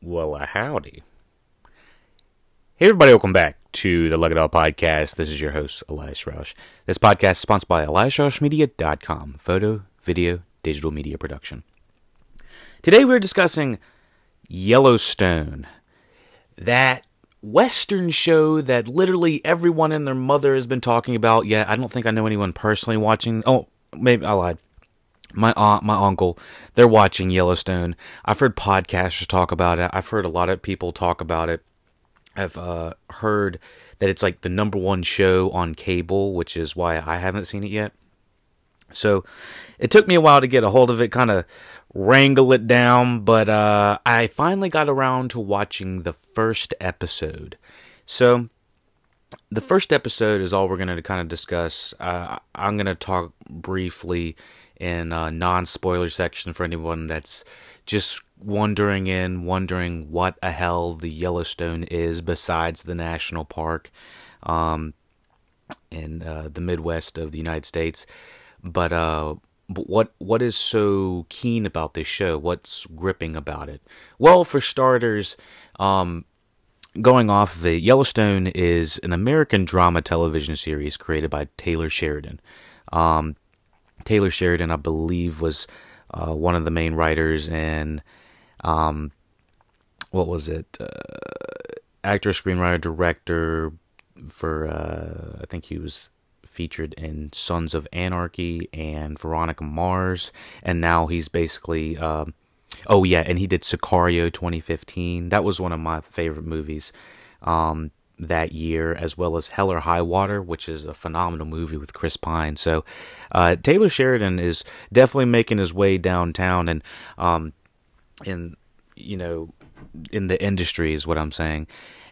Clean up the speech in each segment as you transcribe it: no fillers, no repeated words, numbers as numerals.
Well, howdy. Hey, everybody, welcome back to the LuckyDog Podcast. This is your host, Elias Roush. This podcast is sponsored by EliasRoushMedia.com, photo, video, digital media production. Today we're discussing Yellowstone, that Western show that literally everyone and their mother has been talking about. Yeah, I don't think I know anyone personally watching. Oh, maybe I lied. My aunt, my uncle, they're watching Yellowstone. I've heard podcasters talk about it. I've heard a lot of people talk about it. I've heard that it's like the number one show on cable, which is why I haven't seen it yet. So it took me a while to get a hold of it, kind of wrangle it down, but I finally got around to watching the first episode. So the first episode is all we're going to kind of discuss. I'm going to talk briefly in a non-spoiler section for anyone that's just wondering what the hell the Yellowstone is besides the national park in the Midwest of the United States. But what is so keen about this show? What's gripping about it? Well, for starters, going off of it, Yellowstone is an American drama television series created by Taylor Sheridan. Taylor Sheridan, I believe, was one of the main writers in, actor, screenwriter, director for, I think he was featured in Sons of Anarchy and Veronica Mars, and now he's basically, and he did Sicario 2015. That was one of my favorite movies that year, as well as Hell or High Water, which is a phenomenal movie with Chris Pine. So Taylor Sheridan is definitely making his way downtown and in the industry is what I'm saying.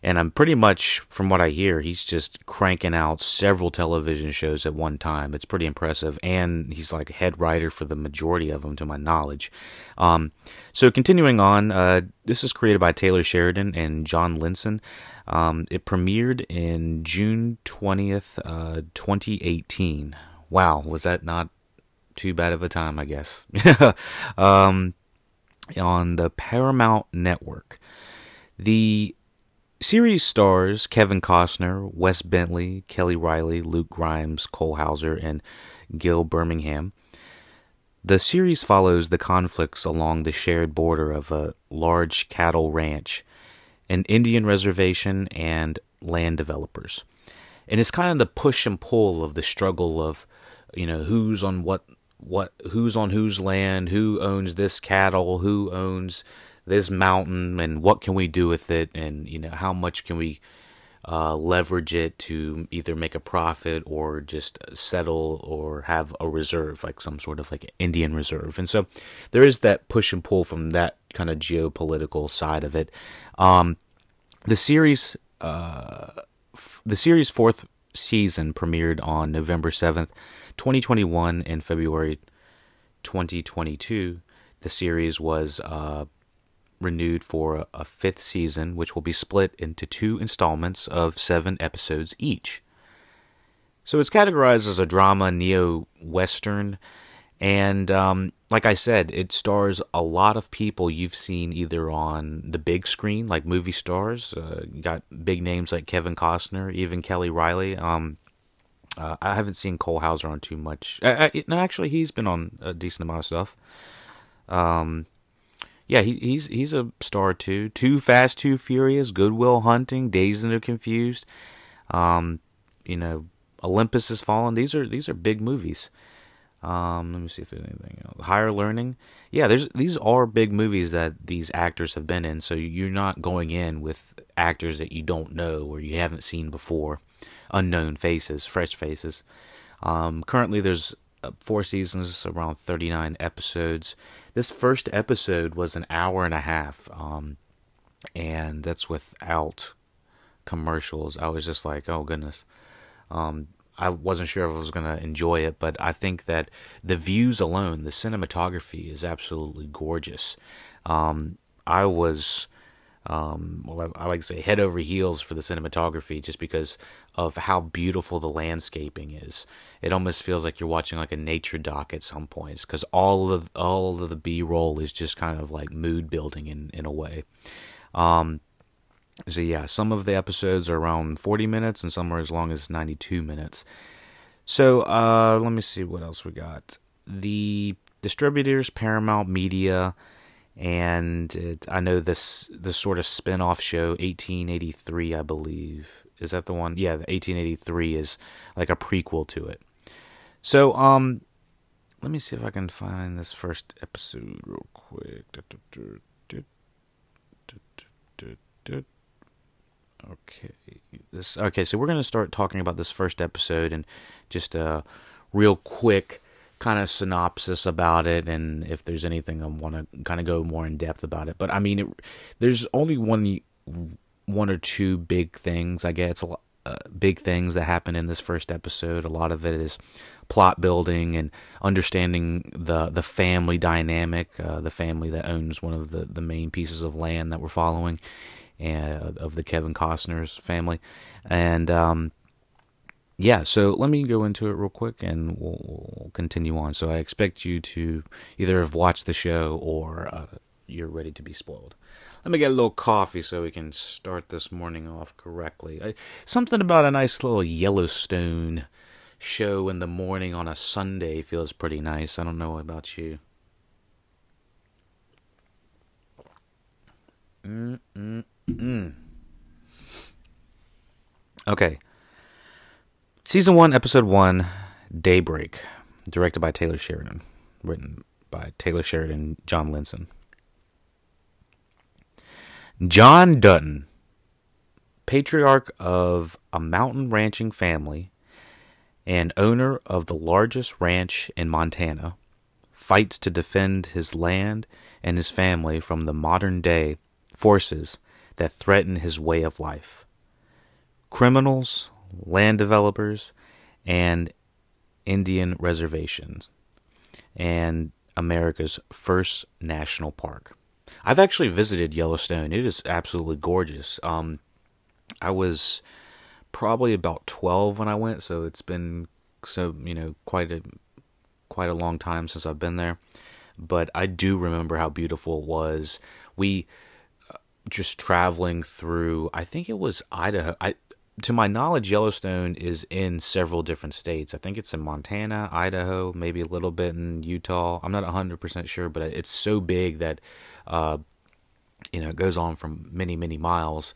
And I'm pretty much, from what I hear, he's just cranking out several television shows at one time. It's pretty impressive. And he's like a head writer for the majority of them, to my knowledge. So continuing on, this is created by Taylor Sheridan and John Linson. It premiered in June 20th, 2018. Wow, was that not too bad of a time, I guess. On the Paramount Network. The series stars Kevin Costner, Wes Bentley, Kelly Riley, Luke Grimes, Cole Hauser, and Gil Birmingham. The series follows the conflicts along the shared border of a large cattle ranch, an Indian reservation, and land developers. And it's kind of the push and pull of the struggle of, who's on who's on whose land, who owns this cattle, who owns this mountain, and what can we do with it, and how much can we leverage it to either make a profit or just settle or have a reserve, like some sort of like Indian reserve. And so there is that push and pull from that kind of geopolitical side of it. The series fourth season premiered on November 7th, 2021, and February 2022. The series was renewed for a fifth season, which will be split into 2 installments of 7 episodes each. So it's categorized as a drama neo-western, and like I said, it stars a lot of people you've seen either on the big screen, like movie stars. Got big names like Kevin Costner, even Kelly Riley. I haven't seen Cole Hauser on too much. No, actually, he's been on a decent amount of stuff. He's a star too. Too Fast, Too Furious, Good Will Hunting, Dazed and Confused. Olympus Has Fallen. These are big movies. Let me see if there's anything else. Higher Learning. Yeah, these are big movies that these actors have been in. So you're not going in with actors that you don't know or you haven't seen before. Unknown faces, fresh faces. Currently, there's 4 seasons, around 39 episodes. This first episode was an hour and a half, and that's without commercials. I was just like, oh goodness. I wasn't sure if I was going to enjoy it, but I think that the views alone, the cinematography is absolutely gorgeous. I was, I like to say, head over heels for the cinematography just because of how beautiful the landscaping is. It almost feels like you're watching like a nature doc at some points because all of the B-roll is just kind of like mood building in a way. So yeah, some of the episodes are around 40 minutes and some are as long as 92 minutes. So let me see what else we got. The distributors, Paramount Media, and I know this sort of spin-off show, 1883, I believe. Is that the one? Yeah, the 1883 is like a prequel to it. So let me see if I can find this first episode real quick. Okay, so we're going to start talking about this first episode and just a real quick kind of synopsis about it, and if there's anything I want to kind of go more in depth about it. But I mean, there's only one or two big things, I guess, big things that happen in this first episode. A lot of it is plot building and understanding the family dynamic, the family that owns one of the main pieces of land that we're following, of the Kevin Costner's family. And yeah, so let me go into it real quick and we'll continue on. So I expect you to either have watched the show or you're ready to be spoiled. Let me get a little coffee so we can start this morning off correctly. Something about a nice little Yellowstone show in the morning on a Sunday feels pretty nice. I don't know about you. Okay. Season 1, Episode 1, Daybreak. Directed by Taylor Sheridan. Written by Taylor Sheridan, John Linson. John Dutton, patriarch of a mountain ranching family and owner of the largest ranch in Montana, fights to defend his land and his family from the modern-day forces that threaten his way of life. Criminals, land developers, and Indian reservations, and America's first national park. I've actually visited Yellowstone. It is absolutely gorgeous. I was probably about 12 when I went, so it's been quite a long time since I've been there. But I do remember how beautiful it was. We just traveling through, I think it was Idaho. To my knowledge, Yellowstone is in several different states. I think it's in Montana, Idaho, maybe a little bit in Utah. I'm not 100% sure, but it's so big that it goes on from many, many miles.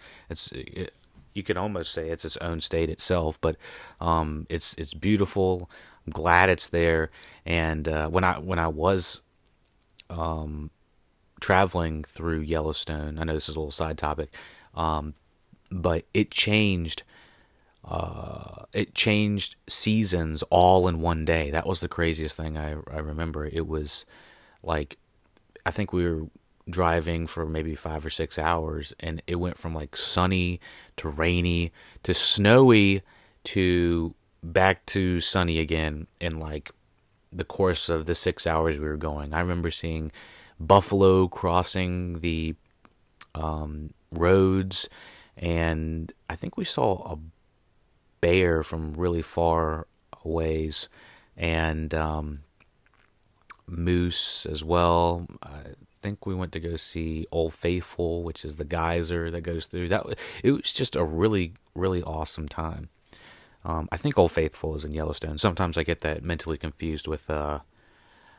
You could almost say it's its own state itself, but it's beautiful. I'm glad it's there. And when I was traveling through Yellowstone, I know this is a little side topic, but it changed seasons all in one day. That was the craziest thing I remember. It was like, I think we were driving for maybe 5 or 6 hours, and it went from like sunny to rainy to snowy to back to sunny again in like the course of the 6 hours we were going. I remember seeing buffalo crossing the roads, and I think we saw a bear from really far ways, and moose as well. I think we went to go see Old Faithful, which is the geyser that goes through. It was just a really, really awesome time. I think Old Faithful is in Yellowstone. Sometimes I get that mentally confused with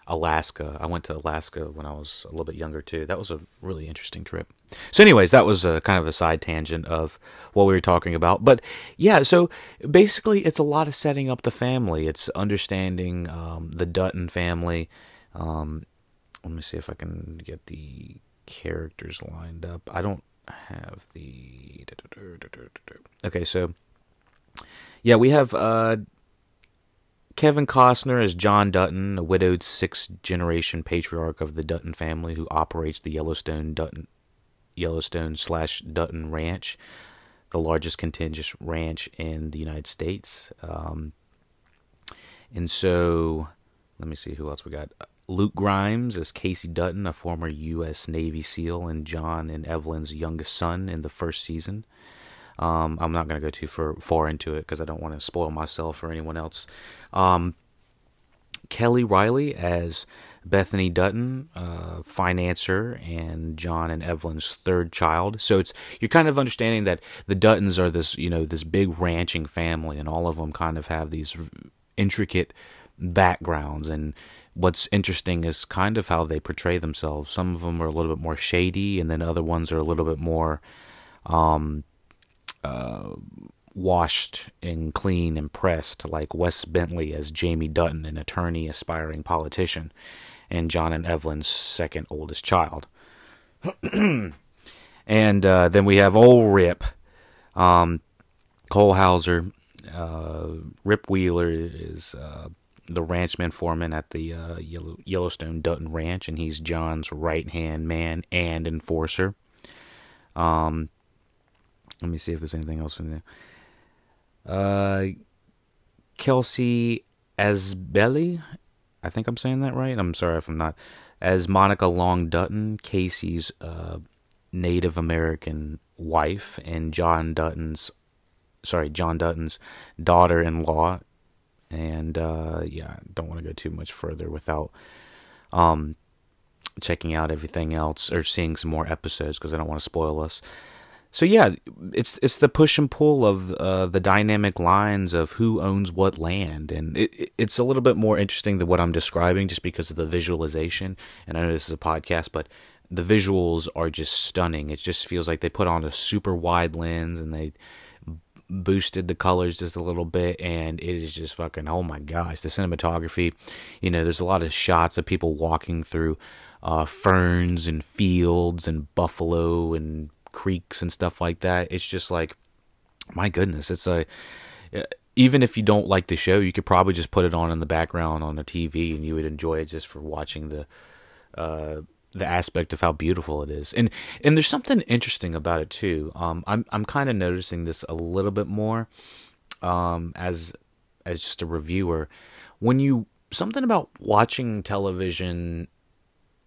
Alaska. I went to Alaska when I was a little bit younger too. That was a really interesting trip. So anyways, that was kind of a side tangent of what we were talking about. But yeah, so basically it's a lot of setting up the family. It's understanding the Dutton family. Let me see if I can get the characters lined up. I don't have the... Okay, so yeah, we have Kevin Costner as John Dutton, a widowed sixth-generation patriarch of the Dutton family who operates the Yellowstone/Dutton Ranch, the largest contiguous ranch in the United States. And so, let me see who else we got. Luke Grimes as Casey Dutton, a former U.S. Navy SEAL and John and Evelyn's youngest son in the first season. I'm not going to go too far into it because I don't want to spoil myself or anyone else. Kelly Riley as Bethany Dutton, financer, and John and Evelyn's third child. So you're kind of understanding that the Duttons are this big ranching family, and all of them kind of have these intricate backgrounds. And what's interesting is kind of how they portray themselves. Some of them are a little bit more shady, and then other ones are a little bit more washed and clean and pressed, like Wes Bentley as Jamie Dutton, an attorney, aspiring politician, and John and Evelyn's second oldest child. And then we have old Rip, Cole Hauser. Rip Wheeler is the ranchman foreman at the Yellowstone Dutton Ranch, and he's John's right-hand man and enforcer. Let me see if there's anything else in there. Kelsey Asbelli, I think I'm saying that right. I'm sorry if I'm not. As Monica Long Dutton, Casey's Native American wife, and John Dutton's daughter-in-law. And don't want to go too much further without checking out everything else or seeing some more episodes, because I don't want to spoil us. So yeah, it's the push and pull of the dynamic lines of who owns what land, and it's a little bit more interesting than what I'm describing, just because of the visualization. And I know this is a podcast, but the visuals are just stunning. It just feels like they put on a super wide lens and they boosted the colors just a little bit, and it is just fucking, oh my gosh, the cinematography. There's a lot of shots of people walking through ferns and fields and buffalo and creeks and stuff like that. It's just like, my goodness, even if you don't like the show, you could probably just put it on in the background on the TV and you would enjoy it just for watching the aspect of how beautiful it is. And there's something interesting about it too. I'm kind of noticing this a little bit more as just a reviewer. Something about watching television,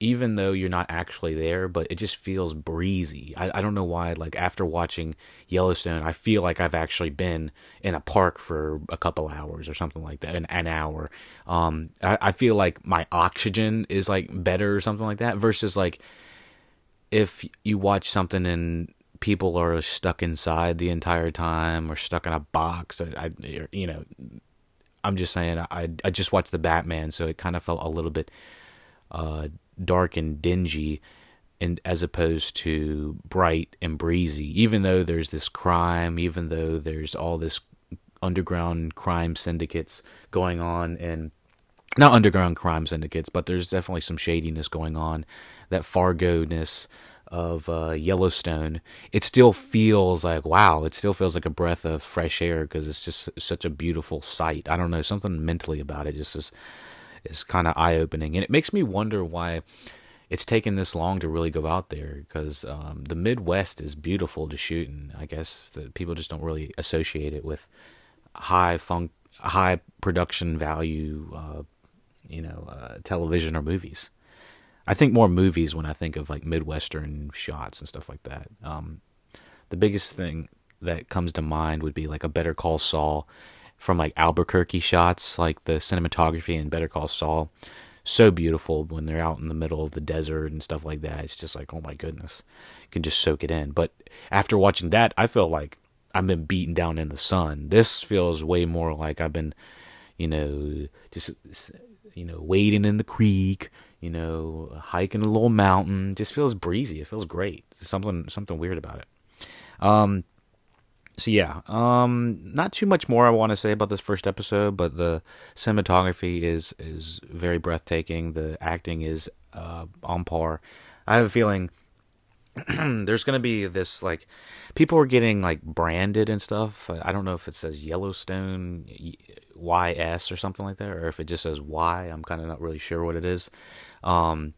even though you're not actually there, but it just feels breezy. I don't know why. Like, after watching Yellowstone, I feel like I've actually been in a park for a couple hours or something like that, an hour. I feel like my oxygen is like better or something like that, versus like if you watch something and people are stuck inside the entire time or stuck in a box. I'm just saying, I just watched the Batman, so it kind of felt a little bit dark and dingy, and as opposed to bright and breezy. Even though there's this crime, even though there's all this underground crime syndicates going on, and not underground crime syndicates, but there's definitely some shadiness going on, that Fargo-ness of Yellowstone, it still feels like, wow, it still feels like a breath of fresh air, because it's just such a beautiful sight. I don't know, something mentally about it just is kind of eye-opening, and it makes me wonder why it's taken this long to really go out there, because the Midwest is beautiful to shoot, and I guess that people just don't really associate it with high production value television or movies. I think more movies when I think of like Midwestern shots and stuff like that. The biggest thing that comes to mind would be like a Better Call Saul, from like Albuquerque shots, like the cinematography in Better Call Saul. So beautiful when they're out in the middle of the desert and stuff like that. It's just like, oh my goodness, you can just soak it in. But after watching that, I feel like I've been beaten down in the sun. This feels way more like I've been, just, wading in the creek, hiking a little mountain. Just feels breezy. It feels great. There's something weird about it. So yeah, not too much more I want to say about this first episode, but the cinematography is very breathtaking. The acting is on par. I have a feeling there's going to be this, like, people are getting like branded and stuff. I don't know if it says Yellowstone YS or something like that, or if it just says Y. I'm kind of not really sure what it is. And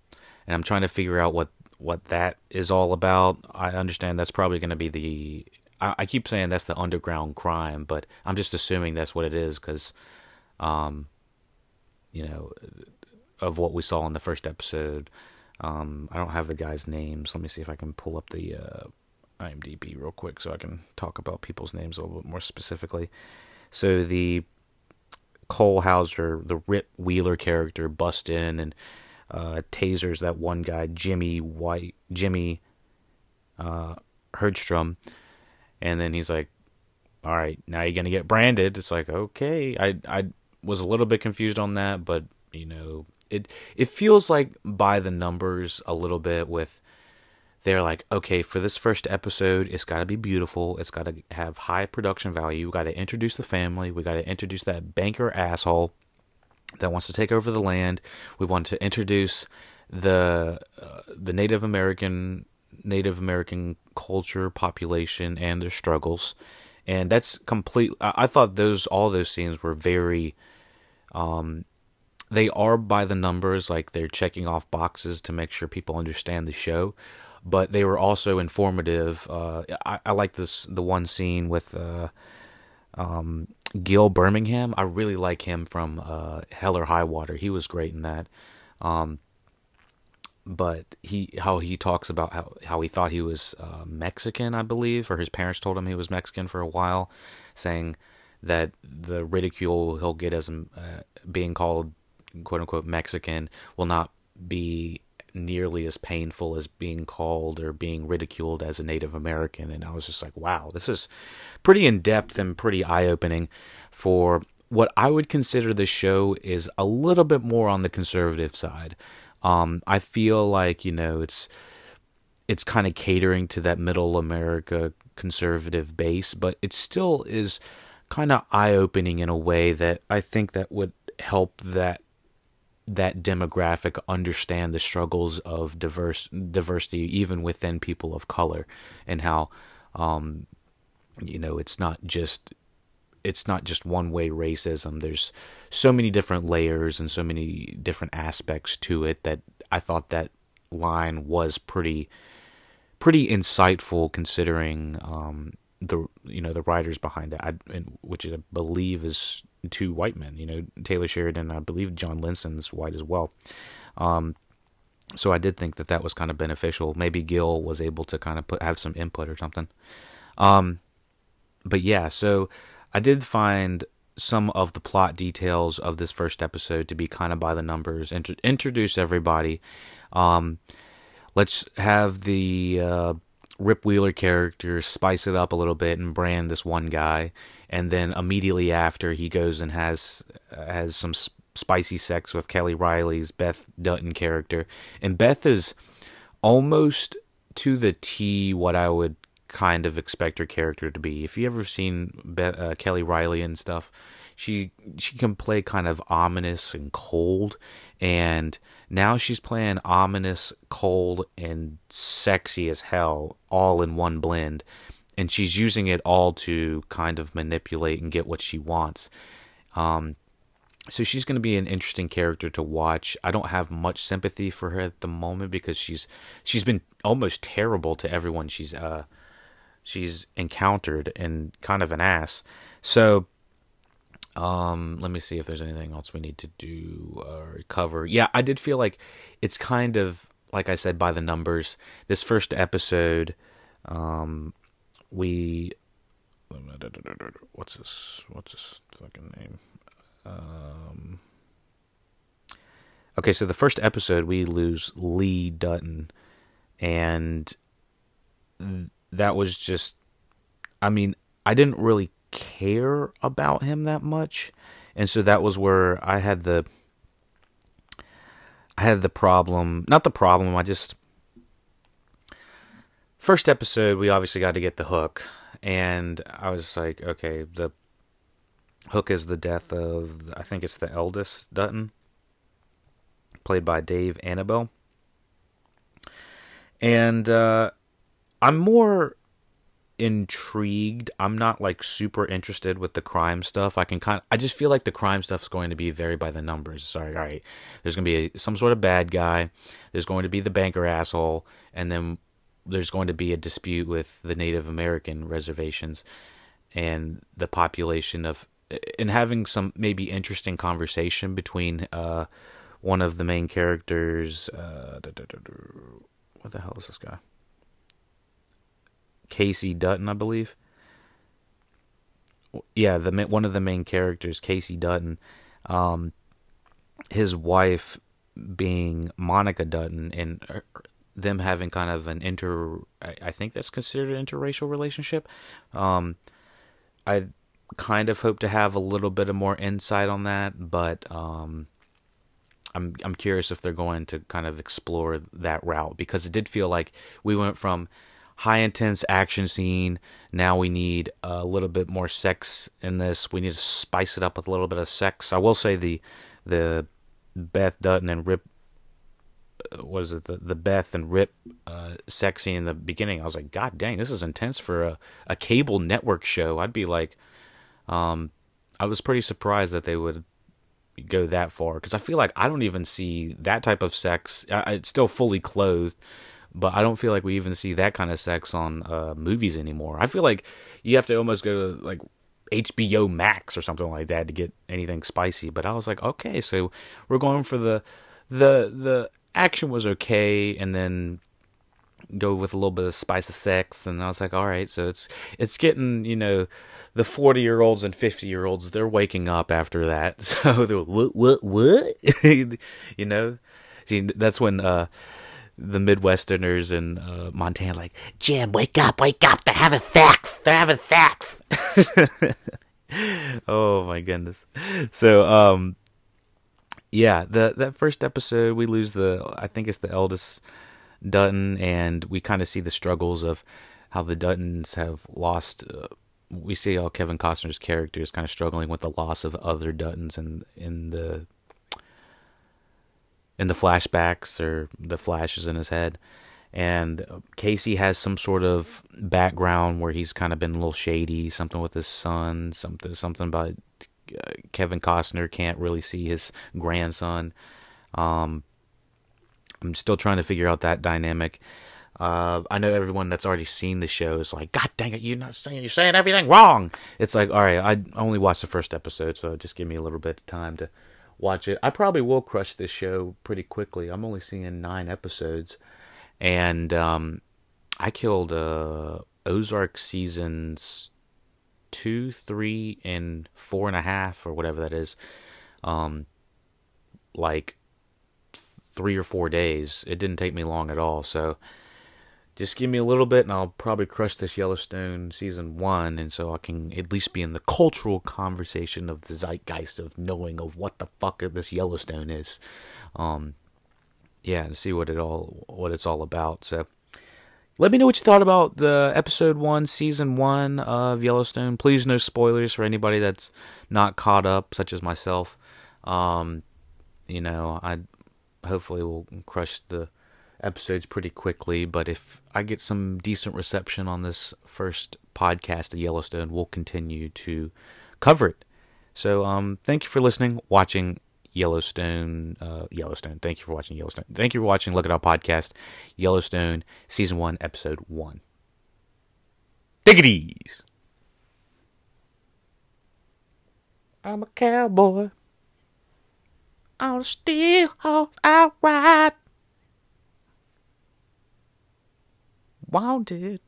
I'm trying to figure out what that is all about. I understand that's probably going to be I keep saying that's the underground crime, but I'm just assuming that's what it is because, of what we saw in the first episode. I don't have the guys' names. Let me see if I can pull up the IMDb real quick so I can talk about people's names a little bit more specifically. So the Cole Hauser, the Rip Wheeler character, bust in and tasers that one guy, Jimmy Herdstrom, and then he's like, "All right, now you're gonna get branded." It's like, okay, I was a little bit confused on that, but it feels like by the numbers a little bit. With they're like, okay, for this first episode, it's got to be beautiful, it's got to have high production value. We got to introduce the family. We got to introduce that banker asshole that wants to take over the land. We want to introduce the Native American culture, population, and their struggles. And that's complete. I thought all those scenes were very. They are by the numbers, like they're checking off boxes to make sure people understand the show, but they were also informative. I like the one scene with Gil Birmingham. I really like him from Hell or High Water. He was great in that. But how he talks about how he thought he was Mexican, I believe, or his parents told him he was Mexican for a while, saying that the ridicule he'll get as being called quote unquote Mexican will not be nearly as painful as being called or being ridiculed as a Native American. And I was just like, wow, this is pretty in depth and pretty eye opening for what I would consider this show is a little bit more on the conservative side. I feel like it's kind of catering to that middle America conservative base, but it still is kind of eye opening in a way that I think that would help that demographic understand the struggles of diversity even within people of color, and how it's not just one way racism. There's so many different layers and so many different aspects to it that I thought that line was pretty insightful, considering the writers behind it, which I believe is two white men, Taylor Sheridan, I believe John Linson's white as well. So I did think that was kind of beneficial. Maybe Gil was able to kind of have some input or something. But yeah, so I did find some of the plot details of this first episode to be kind of by the numbers. Introduce everybody. Let's have the Rip Wheeler character spice it up a little bit and brand this one guy, and then immediately after he goes and has some spicy sex with Kelly Riley's Beth Dutton character, and Beth is almost to the T what I would kind of expect her character to be. If you ever seen Kelly Riley and stuff, she can play kind of ominous and cold, and now she's playing ominous, cold, and sexy as hell all in one blend, and she's using it all to kind of manipulate and get what she wants. So she's going to be an interesting character to watch. I don't have much sympathy for her at the moment because she's been almost terrible to everyone she's encountered, and kind of an ass. So let me see if there's anything else we need to do or cover. Yeah, I did feel like it's kind of, like I said, by the numbers. This first episode, what's this fucking name? Okay, so the first episode we lose Lee Dutton, and that was just, I mean, I didn't really care about him that much, and so that was where I had the problem. Not the problem, I just, first episode we obviously got to get the hook, and I was like, okay, the hook is the death of, I think it's the eldest Dutton, played by Dave Annabelle, and I'm more intrigued. I'm not like super interested with the crime stuff. I just feel like the crime stuff is going to be very by the numbers. Sorry, all right. There's going to be some sort of bad guy. There's going to be the banker asshole, and then there's going to be a dispute with the Native American reservations and the population and having some maybe interesting conversation between one of the main characters. What the hell is this guy? Casey Dutton, I believe. Yeah, one of the main characters, Casey Dutton, his wife being Monica Dutton, and them having kind of an I think that's considered an interracial relationship. I kind of hope to have a little bit of more insight on that, but I'm curious if they're going to kind of explore that route, because it did feel like we went from high intense action scene. Now we need a little bit more sex in this. We need to spice it up with a little bit of sex. I will say the Beth Dutton and Rip, what is it, the Beth and Rip sex scene in the beginning. I was like, God dang, this is intense for a cable network show. I'd be like, I was pretty surprised that they would go that far, because I feel like I don't even see that type of sex. It's still fully clothed, but I don't feel like we even see that kind of sex on movies anymore. I feel like you have to almost go to like HBO Max or something like that to get anything spicy. But I was like, okay, so we're going for the action was okay, and then go with a little bit of spice of sex. And I was like, all right, so it's getting, the 40-year-olds and 50-year-olds, they're waking up after that. So they're what? See, that's when the Midwesterners in Montana like, Jim, wake up, they're having sex. Oh my goodness. So yeah, that first episode, we lose I think it's the eldest Dutton, and we kind of see the struggles of how the Duttons have lost. We see how Kevin Costner's character is kind of struggling with the loss of other Duttons in the flashbacks, or the flashes in his head. And Casey has some sort of background where he's kind of been a little shady, something with his son, something about Kevin Costner can't really see his grandson. I'm still trying to figure out that dynamic. I know everyone that's already seen the show is like, God dang it, you're saying everything wrong. It's like, all right, I only watched the first episode, so just give me a little bit of time to watch it. I probably will crush this show pretty quickly. I'm only seeing 9 episodes, and I killed Ozark seasons 2, 3, and 4.5, or whatever that is. Like 3 or 4 days. It didn't take me long at all, so just give me a little bit and I'll probably crush this Yellowstone season 1, and so I can at least be in the cultural conversation of the zeitgeist of knowing of what the fuck this Yellowstone is. Yeah, to see what it's all about. So let me know what you thought about the episode 1, season 1 of Yellowstone. Please, no spoilers for anybody that's not caught up, such as myself. I hopefully will crush the episodes pretty quickly, but if I get some decent reception on this first podcast of Yellowstone, we'll continue to cover it. So thank you for watching Yellowstone. Thank you for watching Yellowstone. Thank you for watching Look It Up Podcast, Yellowstone, Season 1, Episode 1. Take it easy. I'm a cowboy on a steel horse I ride. Wanted